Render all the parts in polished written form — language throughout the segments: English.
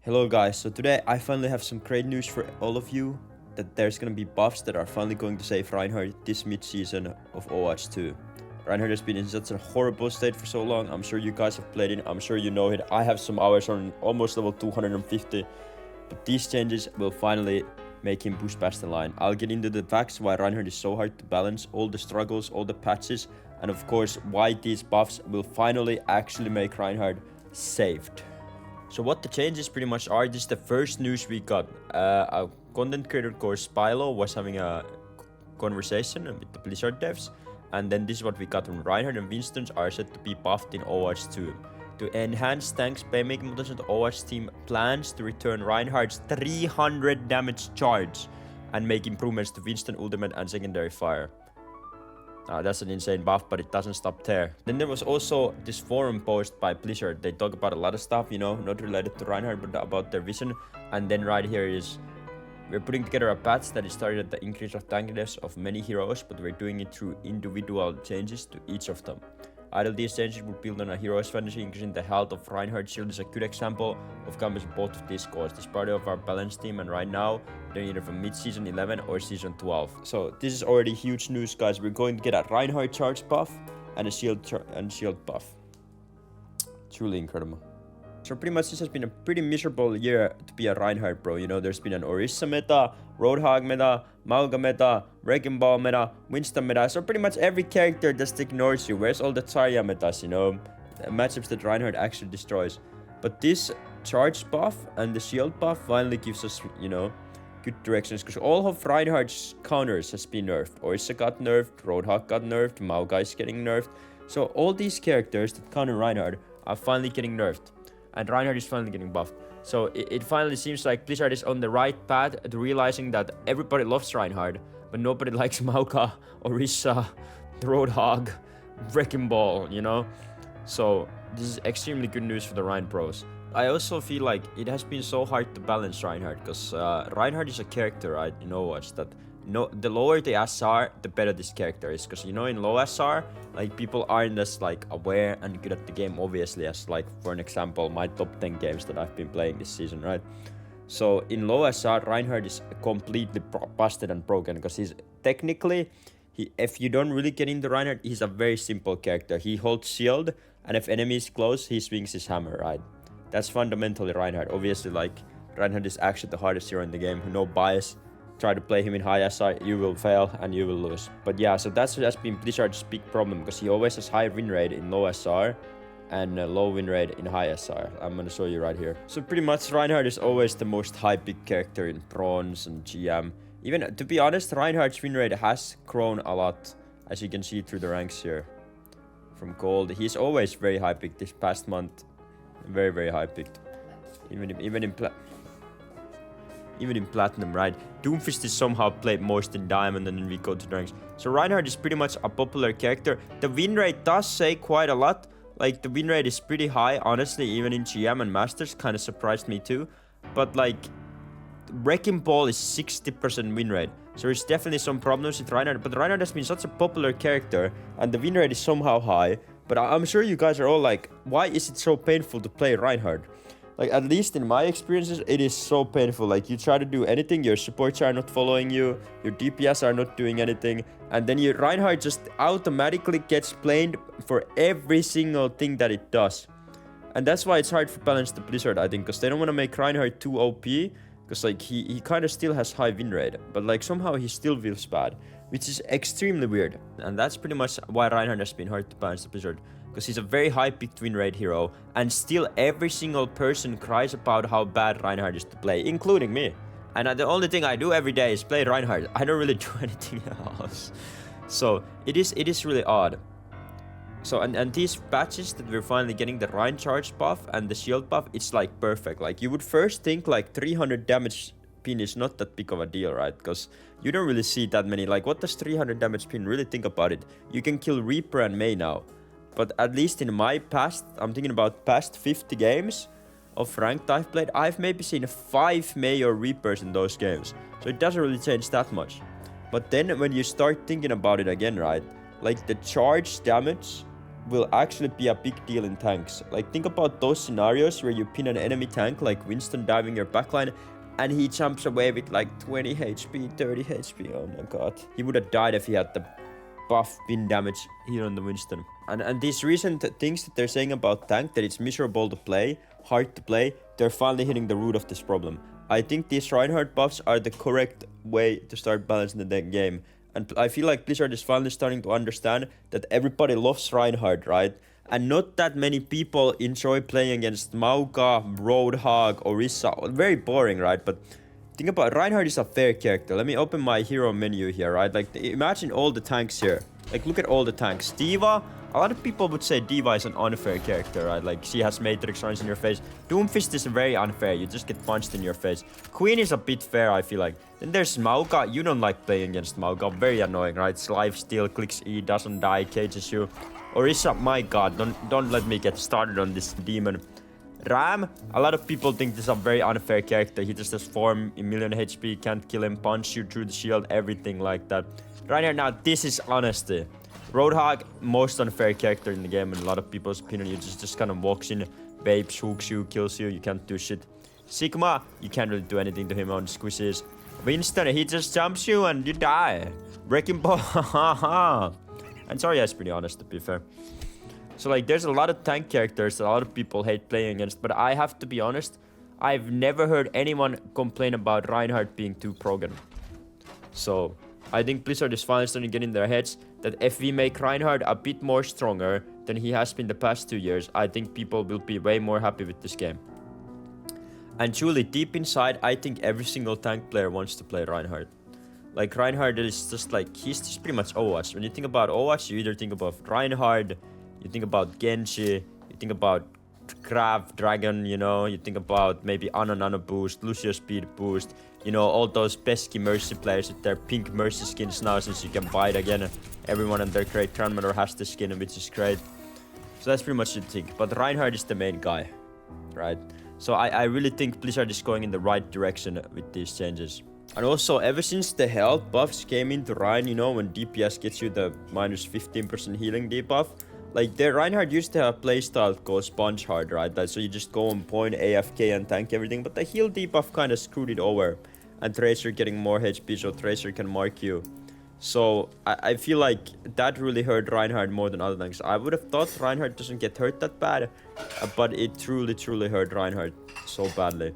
Hello guys, so today I finally have some great news for all of you that there's gonna be buffs that are finally going to save Reinhardt this mid-season of Overwatch 2. Reinhardt has been in such a horrible state for so long. I'm sure you guys have played it, I'm sure you know it. I have some hours on almost level 250, but these changes will finally make him push past the line. I'll get into the facts why Reinhardt is so hard to balance, all the struggles, all the patches, and of course why these buffs will finally actually make Reinhardt saved. So what the changes pretty much are, this is the first news we got. A content creator called Spylo was having a conversation with the Blizzard devs, and then this is what we got from Reinhardt and Winston's are set to be buffed in Overwatch 2. To enhance tanks playmaking potential, the Overwatch team plans to return Reinhardt's 300 damage charge and make improvements to Winston ultimate and secondary fire. That's an insane buff, but it doesn't stop there. Then there was also this forum post by Blizzard. They talk about a lot of stuff, you know, not related to Reinhardt, but about their vision. And then right here is, we're putting together a patch that is targeted at the increase of tankiness of many heroes, but we're doing it through individual changes to each of them. Either these changes would build on a hero's strategy, increasing the health of Reinhardt. Shield is a good example of combination both of these cores. This is part of our balance team, and right now they're either from mid-season 11 or season 12. So this is already huge news, guys. We're going to get a Reinhardt charge buff and a shield buff. Truly incredible. So pretty much this has been a pretty miserable year to be a Reinhardt bro. You know, there's been an Orisa meta, Roadhog meta, Mauga meta, Wrecking Ball meta, Winston meta. So pretty much every character just ignores you. Where's all the Zarya metas, you know? Matchups that Reinhardt actually destroys. But this charge buff and the shield buff finally gives us, you know, good directions. Because all of Reinhardt's counters has been nerfed. Orisa got nerfed, Roadhog got nerfed, Mauga is getting nerfed. So all these characters that counter Reinhardt are finally getting nerfed. And Reinhardt is finally getting buffed. So it finally seems like Blizzard is on the right path to realizing that everybody loves Reinhardt, but nobody likes Mauga, Orisa, Roadhog, Wrecking Ball, you know? So this is extremely good news for the Rein pros. I also feel like it has been so hard to balance Reinhardt, because Reinhardt is a character, right, in Overwatch, that the lower the SR, the better this character is. Because, you know, in low SR, like, people aren't as, like, aware and good at the game, obviously, as, like, for an example, my top 10 games that I've been playing this season, right? So, in low SR, Reinhardt is completely busted and broken, because he's technically, if you don't really get into Reinhardt, he's a very simple character. He holds shield, and if enemy is close, he swings his hammer, right? That's fundamentally Reinhardt. Obviously, like, Reinhardt is actually the hardest hero in the game, no bias. Try to play him in high SR, you will fail and you will lose. But yeah, so that's been Blizzard's big problem, because he always has high win rate in low SR and low win rate in high SR. I'm gonna show you right here. So pretty much Reinhardt is always the most high pick character in bronze and GM. Even, to be honest, Reinhardt's win rate has grown a lot, as you can see through the ranks here. From gold, he's always very high picked. This past month, very, very high picked. Even in platinum, right? Doomfist is somehow played most in diamond, and then we go to the ranks. So Reinhardt is pretty much a popular character. The win rate does say quite a lot. Like, the win rate is pretty high, honestly, even in GM and Masters. Kind of surprised me too. But, like, Wrecking Ball is 60% win rate. So there's definitely some problems with Reinhardt. But Reinhardt has been such a popular character, and the win rate is somehow high. But I'm sure you guys are all like, why is it so painful to play Reinhardt? Like, at least in my experiences, it is so painful. Like, you try to do anything, your supports are not following you, your DPS are not doing anything, and then your Reinhardt just automatically gets blamed for every single thing that it does. And that's why it's hard for balance the Blizzard, I think, because they don't want to make Reinhardt too OP, because, like, he kind of still has high win rate, but, like, somehow he still feels bad, which is extremely weird. And that's pretty much why Reinhardt has been hard to balance the Blizzard. Because he's a very high picked win rate hero, and still every single person cries about how bad Reinhardt is to play, including me. And the only thing I do every day is play Reinhardt. I don't really do anything else. So it is really odd. So and these patches that we're finally getting, the Rein charge buff and the shield buff, it's like perfect. Like, you would first think like 300 damage pin is not that big of a deal, right? Because you don't really see that many. Like, what does 300 damage pin? Really think about it. You can kill Reaper and Mei now. But at least in my past, I'm thinking about past 50 games of ranked I've played, I've maybe seen 5 Mei or Reapers in those games. So it doesn't really change that much. But then when you start thinking about it again, right? Like, the charge damage will actually be a big deal in tanks. Like, think about those scenarios where you pin an enemy tank like Winston diving your backline and he jumps away with like 20 HP, 30 HP. Oh my god. He would have died if he had the buff pin damage here on the Winston. And these recent things that they're saying about tank, that it's miserable to play, hard to play, they're finally hitting the root of this problem. I think these Reinhardt buffs are the correct way to start balancing the game. And I feel like Blizzard is finally starting to understand that everybody loves Reinhardt, right? And not that many people enjoy playing against Mauga, Roadhog, Orisa. Very boring, right? But think about it, Reinhardt is a fair character. Let me open my hero menu here, right? Like, imagine all the tanks here. Like, look at all the tanks. D.Va, a lot of people would say D.Va is an unfair character, right? Like, she has Matrix runs in your face. Doomfist is very unfair. You just get punched in your face. Queen is a bit fair, I feel like. Then there's Mauga. You don't like playing against Mauga. Very annoying, right? Life steal, clicks E, doesn't die, cages you. Orisa, my god, don't let me get started on this demon. Ram, a lot of people think this is a very unfair character. He just has 4 million HP, can't kill him, punch you through the shield, everything like that. Right here, now, this is honesty. Roadhog, most unfair character in the game in a lot of people's opinion. You just kind of walks in, vapes, hooks you, kills you, you can't do shit. Sigma, you can't really do anything to him on squishes. Winston, he just jumps you and you die. Wrecking Ball, haha. And sorry, that's pretty honest, to be fair. So, like, there's a lot of tank characters that a lot of people hate playing against, but I have to be honest, I've never heard anyone complain about Reinhardt being too broken. So, I think Blizzard is finally starting to get in their heads that if we make Reinhardt a bit more stronger than he has been the past 2 years, I think people will be way more happy with this game. And truly, deep inside, I think every single tank player wants to play Reinhardt. Like, Reinhardt is just like, he's just pretty much Overwatch. When you think about Overwatch, you either think about Reinhardt, you think about Genji, you think about Krav, Dragon, you know, you think about maybe Ana Nano boost, Lucio speed boost, you know, all those pesky Mercy players with their pink Mercy skins now, since you can buy it again. Everyone and their great grandmother has the skin, which is great. So that's pretty much the thing. But Reinhardt is the main guy, right? So I really think Blizzard is going in the right direction with these changes. And also, ever since the health buffs came into Rein, you know, when DPS gets you the minus 15% healing debuff, like, the Reinhardt used to have a playstyle called Sponge Hard, right? Like, so you just go on point, AFK, and tank everything, but the heal debuff kind of screwed it over. And Tracer getting more HP, so Tracer can mark you. So, I feel like that really hurt Reinhardt more than other things. I would have thought Reinhardt doesn't get hurt that bad, but it truly hurt Reinhardt so badly.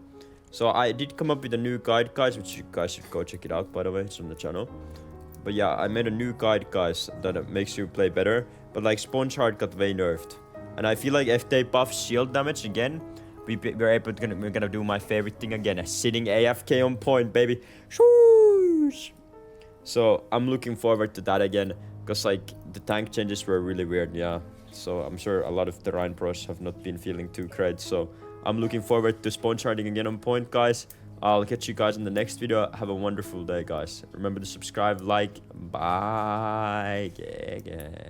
So I did come up with a new guide, guys, which you guys should go check it out, by the way, it's on the channel. But yeah, I made a new guide, guys, that makes you play better. But like, Sponge Heart got way nerfed. And I feel like if they buff shield damage again, we're gonna do my favorite thing again, sitting AFK on point, baby. Shoosh! So I'm looking forward to that again, because like, the tank changes were really weird, yeah. So I'm sure a lot of the Rhine pros have not been feeling too great. So I'm looking forward to Sponge Hearting again on point, guys. I'll catch you guys in the next video. Have a wonderful day, guys. Remember to subscribe, like, bye. Yeah.